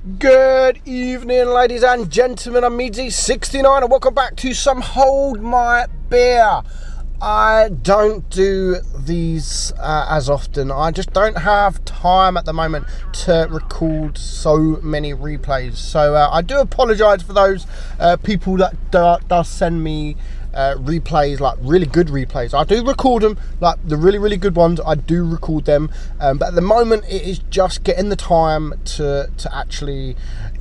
Good evening, ladies and gentlemen. I'm meadsyreplays and welcome back to some Hold My Beer. I don't do these as often. I just don't have time at the moment to record so many replays. So I do apologise for those people that does send me replays, like really good replays. I do record them, like the really good ones. I do record them, but at the moment it is just getting the time to actually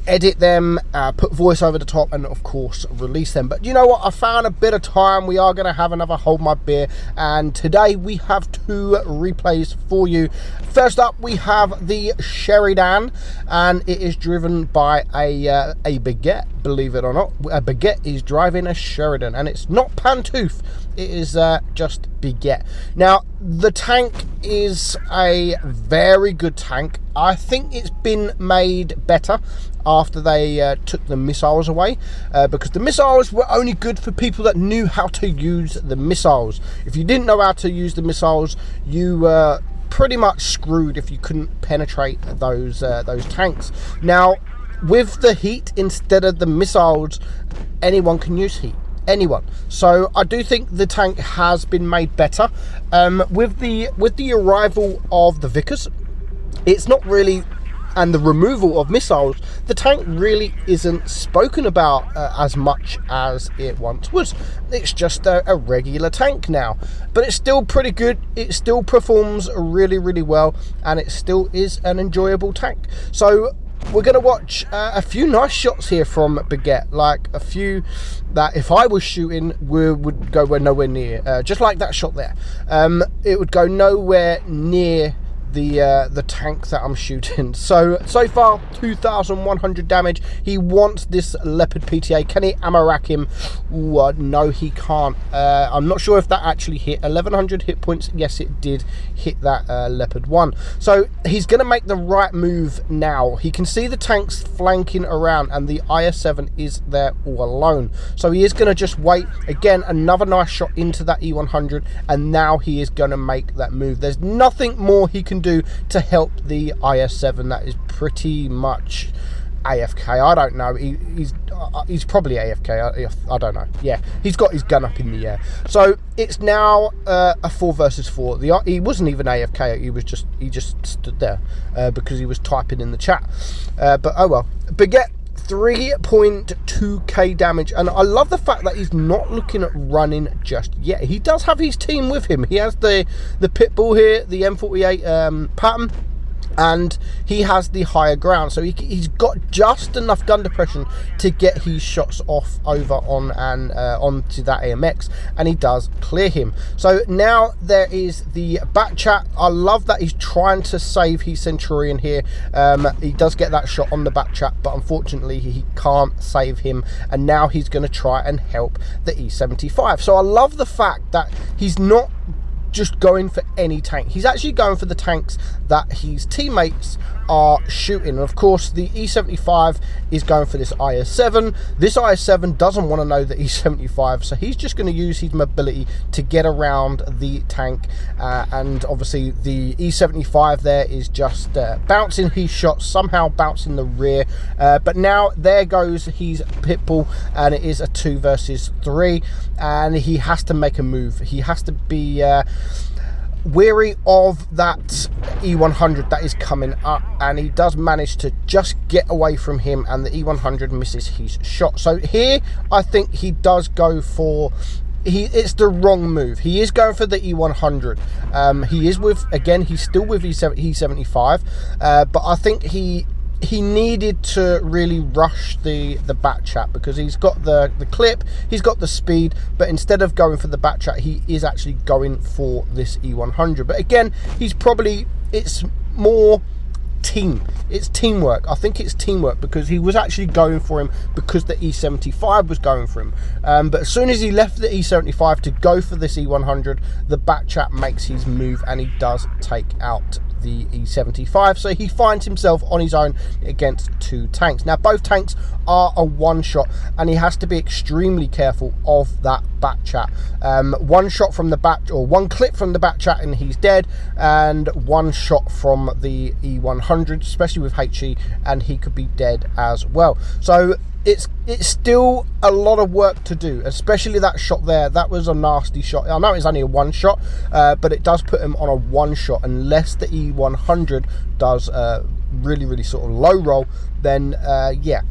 edit them, put voice over the top, and of course release them. But you know what, I found a bit of time. We are going to have another Hold My Beer, and today we have two replays for you. First up, we have the Sheridan, and it is driven by a baguette. Believe it or not, a baguette is driving a Sheridan, and it's not Pantouf, it is just baguette. Now, the tank is a very good tank. I think it's been made better after they took the missiles away, because the missiles were only good for people that knew how to use the missiles. If you didn't know how to use the missiles, you were pretty much screwed if you couldn't penetrate those tanks. Now, with the heat instead of the missiles, anyone can use heat. Anyone. So I do think the tank has been made better. With the arrival of the Vickers, it's not really, and the removal of missiles, the tank really isn't spoken about as much as it once was. It's just a regular tank now, but it's still pretty good. It still performs really well, and it still is an enjoyable tank. So we're going to watch a few nice shots here from Baguette, like a few that if I was shooting would go nowhere near, just like that shot there. It would go nowhere near the tank that I'm shooting. So far 2,100 damage. He wants this Leopard PTA. Can he ammo rack him? Ooh, no, he can't. I'm not sure if that actually hit 1,100 hit points. Yes, it did hit that Leopard 1. So he's going to make the right move now. He can see the tanks flanking around, and the IS-7 is there all alone. So he is going to just wait. Again, another nice shot into that E100, and now he is going to make that move. There's nothing more he can do to help the IS-7 that is pretty much AFK. I don't know. He's probably AFK. I don't know. Yeah, he's got his gun up in the air. So it's now a 4 versus 4. He wasn't even AFK. He just stood there because he was typing in the chat. But oh well. Baguette, 3.2k damage, and I love the fact that he's not looking at running just yet. He does have his team with him. He has the Pitbull here, the M48 pattern, and he has the higher ground, so he's got just enough gun depression to get his shots off over on and onto that AMX, and he does clear him. So now there is the back chat. I love that he's trying to save his Centurion here. He does get that shot on the back chat, but unfortunately he can't save him, and now he's going to try and help the E75. So I love the fact that he's not just going for any tank. He's actually going for the tanks that his teammates are shooting. And of course, the E75 is going for this IS-7. This IS-7 doesn't want to know the E75, so he's just going to use his mobility to get around the tank. And obviously, the E75 there is just bouncing his shots, somehow bouncing the rear. But now there goes his Pitbull, and it is a 2 versus 3, and he has to make a move. He has to be weary of that E100 that is coming up, and he does manage to just get away from him, and the E100 misses his shot. So here I think he does go for it's the wrong move. He is going for the E100. He is with, again, he's still with E75, but I think he needed to really rush the back chat, because he's got the clip, he's got the speed, but instead of going for the back chat, he is actually going for this E100. But again, it's more team. It's teamwork. I think it's teamwork, because he was actually going for him because the E75 was going for him. But as soon as he left the E75 to go for this E100, the back chat makes his move, and he does take out the E75, so he finds himself on his own against 2 tanks. Now both tanks are a one-shot, and he has to be extremely careful of that back chat. One shot from the back, or one clip from the back chat and he's dead, and one shot from the E100, especially with HE, and he could be dead as well. So it's still a lot of work to do, especially that shot there. That was a nasty shot. I know it's only a one shot, but it does put him on a one shot. Unless the E100 does really sort of low roll, then yeah,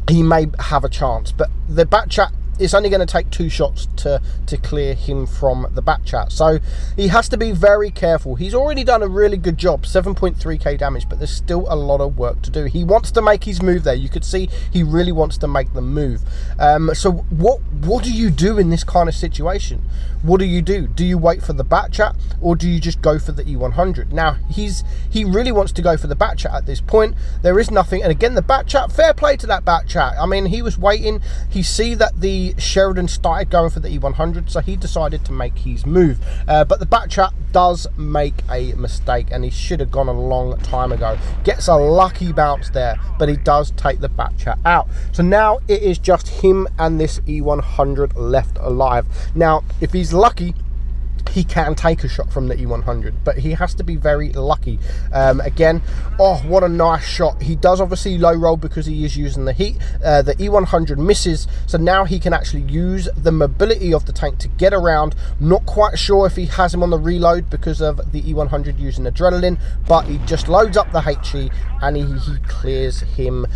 he may have a chance. But the back chat, it's only going to take 2 shots to clear him from the back chat, so he has to be very careful. He's already done a really good job, 7.3k damage, but there's still a lot of work to do. He wants to make his move there. You could see he really wants to make the move. So what do you do in this kind of situation? What do you do? Do you wait for the back chat, or do you just go for the E100? Now he really wants to go for the back chat at this point. There is nothing, and again the back chat, fair play to that back chat. I mean, he was waiting. He see that the Sheridan started going for the E100, so he decided to make his move. But the back chat does make a mistake, and he should have gone a long time ago. Gets a lucky bounce there, but he does take the back chat out. So now it is just him and this E100 left alive. Now if he's lucky, he can take a shot from the E100, but he has to be very lucky. Again, oh, what a nice shot. He does obviously low roll because he is using the heat. The E100 misses, so now he can actually use the mobility of the tank to get around. Not quite sure if he has him on the reload because of the E100 using adrenaline, but he just loads up the HE and he clears him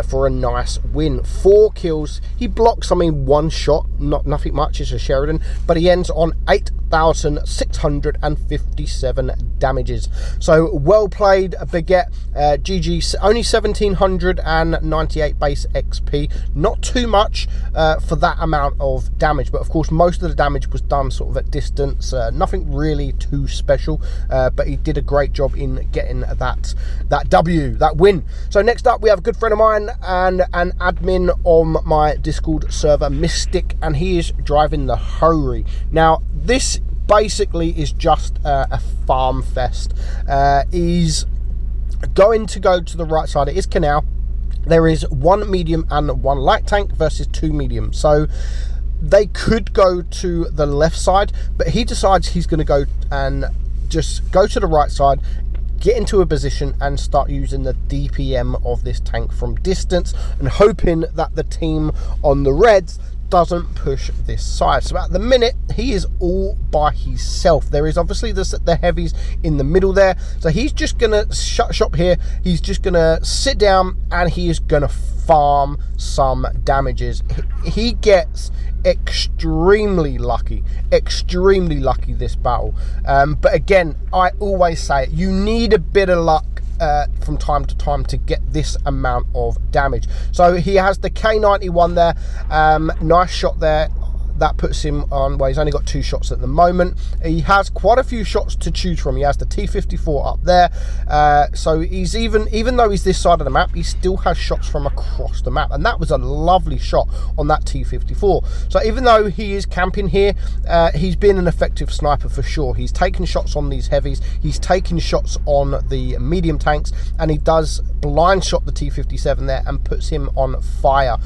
for a nice win. 4 kills. He blocks, I mean, 1 shot, nothing much, it's a Sheridan, but he ends on 8,657 damages. So well played, Baguette. GG. Only 1,798 base XP. Not too much for that amount of damage, but of course most of the damage was done sort of at distance. Nothing really too special, but he did a great job in getting that W, that win. So next up we have a good friend of mine and an admin on my Discord server, Mystic, and he is driving the Hori. Now this basically is just a farm fest. He's going to go to the right side. It is canal. There is 1 medium and 1 light tank versus 2 medium, so they could go to the left side, but he decides he's going to go and just go to the right side, get into a position and start using the DPM of this tank from distance, and hoping that the team on the reds doesn't push this side. So at the minute he is all by himself. There is obviously the heavies in the middle there, so he's just gonna shut shop here. He's just gonna sit down and he is gonna farm some damages. He gets extremely lucky this battle, but again, I always say it, you need a bit of luck from time to time to get this amount of damage. So he has the K91 there. Nice shot there. That puts him on, well, he's only got 2 shots at the moment. He has quite a few shots to choose from. He has the T54 up there. So he's even though he's this side of the map, he still has shots from across the map. And that was a lovely shot on that T54. So even though he is camping here, he's been an effective sniper for sure. He's taken shots on these heavies. He's taken shots on the medium tanks. And he does blind shot the T57 there and puts him on fire.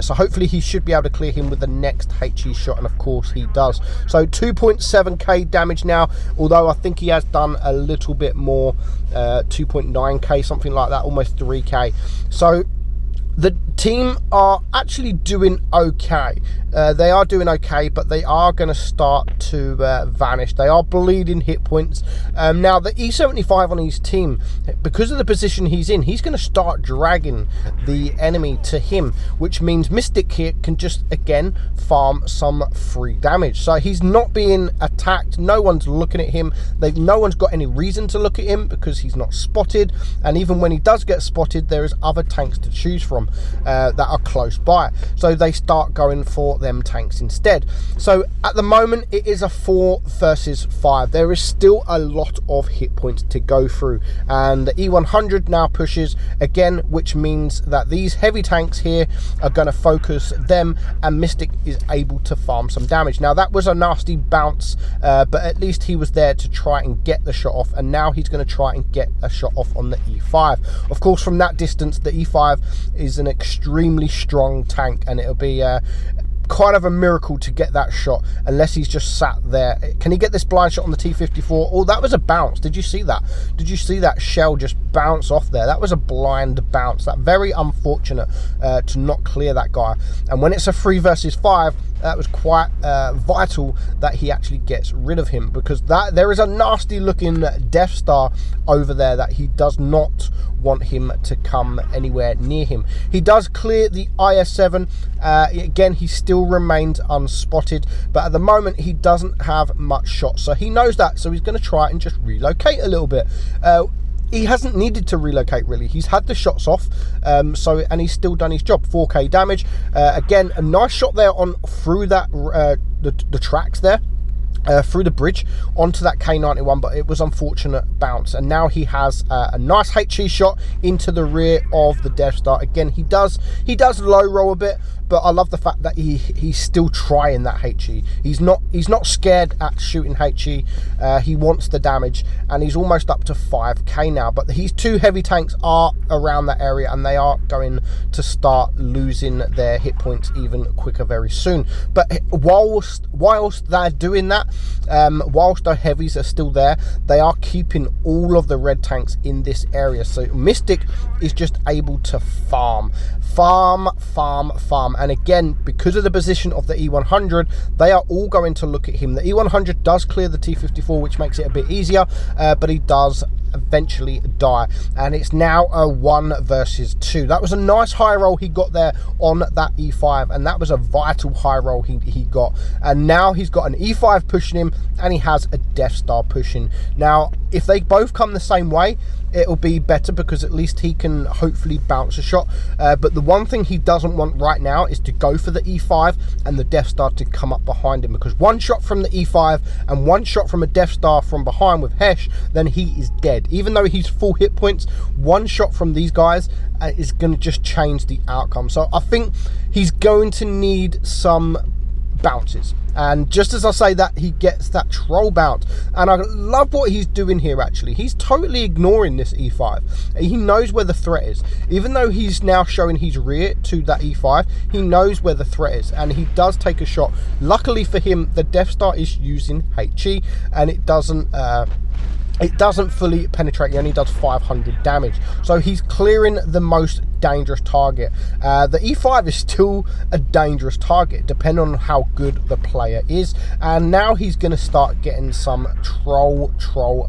So hopefully he should be able to clear him with the next HE shot, and of course he does. So 2.7k damage now, although I think he has done a little bit more, 2.9k, something like that, almost 3k. So the team are actually doing okay. They are doing okay, but they are going to start to vanish. They are bleeding hit points. Now the E75 on his team, because of the position he's in, he's going to start dragging the enemy to him, which means Mystic here can just again farm some free damage. So he's not being attacked. No one's looking at him. No one's got any reason to look at him because he's not spotted. And even when he does get spotted, there is other tanks to choose from. that are close by. So they start going for them tanks instead. So at the moment, it is a 4 versus 5. There is still a lot of hit points to go through, and the E100 now pushes again, which means that these heavy tanks here are going to focus them, and Mystic is able to farm some damage. Now that was a nasty bounce, but at least he was there to try and get the shot off, and now he's going to try and get a shot off on the E5. Of course, from that distance, the E5 is an extremely strong tank, and it'll be kind of a miracle to get that shot unless he's just sat there. Can he get this blind shot on the T-54? Oh, that was a bounce. Did you see that? Did you see that shell just bounce off there? That was a blind bounce. That very unfortunate to not clear that guy. And when it's a 3 versus 5, that was quite vital that he actually gets rid of him, because there is a nasty looking Death Star over there that he does not want him to come anywhere near him. He does clear the IS-7. Again, he still remains unspotted, but at the moment he doesn't have much shots, so he knows that, so he's going to try and just relocate a little bit. He hasn't needed to relocate really. He's had the shots off, and he's still done his job. 4k damage. Again, a nice shot there on through that the tracks there. Through the bridge onto that K91, but it was unfortunate bounce, and now he has a nice HE shot into the rear of the Death Star. Again, he does low roll a bit, but I love the fact that he's still trying that HE. He's not scared at shooting HE. He wants the damage, and he's almost up to 5k now, but his 2 heavy tanks are around that area, and they are going to start losing their hit points even quicker very soon. But whilst they're doing that, whilst the heavies are still there, they are keeping all of the red tanks in this area. So Mystic is just able to farm, and again, because of the position of the E100, they are all going to look at him. The E100 does clear the T-54, which makes it a bit easier, but he does eventually die, and it's now a 1 versus 2. That was a nice high roll he got there on that E5, and that was a vital high roll he got, and now he's got an E5 pushing him, and he has a Death Star pushing. Now if they both come the same way, it'll be better, because at least he can hopefully bounce a shot, but the one thing he doesn't want right now is to go for the E5 and the Death Star to come up behind him, because one shot from the E5 and one shot from a Death Star from behind with Hesh, then he is dead. Even though he's full hit points, one shot from these guys is going to just change the outcome. So I think he's going to need some bounces, and just as I say that, he gets that troll bounce, and I love what he's doing here. Actually, he's totally ignoring this E5. He knows where the threat is. Even though he's now showing his rear to that E5, he knows where the threat is, and he does take a shot. Luckily for him, the Death Star is using HE, and it doesn't fully penetrate. He only does 500 damage, so he's clearing the most dangerous target. The E5 is still a dangerous target depending on how good the player is, and now he's going to start getting some troll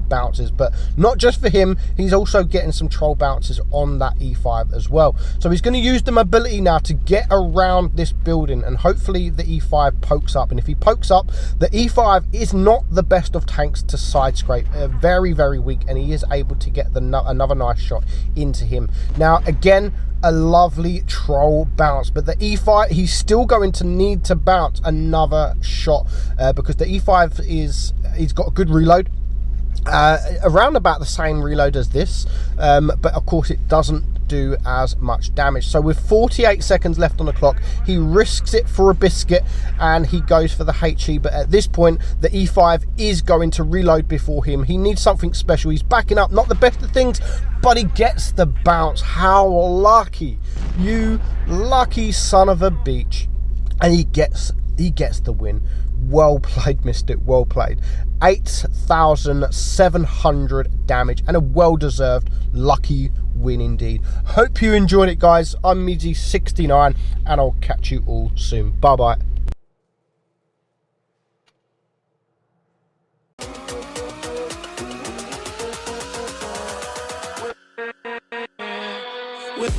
bounces, but not just for him, he's also getting some troll bounces on that E5 as well. So he's going to use the mobility now to get around this building, and hopefully the E5 pokes up, and if he pokes up, the E5 is not the best of tanks to side scrape. Very weak, and he is able to get another nice shot into him. Now again, a lovely troll bounce, but the E5, he's still going to need to bounce another shot, because the E5 he's got a good reload, around about the same reload as this, but of course it doesn't do as much damage. So with 48 seconds left on the clock, he risks it for a biscuit, and he goes for the HE, but at this point the E5 is going to reload before him. He needs something special. He's backing up, not the best of things, but he gets the bounce. How lucky, you lucky son of a beach. And he gets the win. Well played, Mystic, well played. 8,700 damage, and a well-deserved lucky win indeed. Hope you enjoyed it, guys. I'm meadsy69, and I'll catch you all soon. Bye-bye. With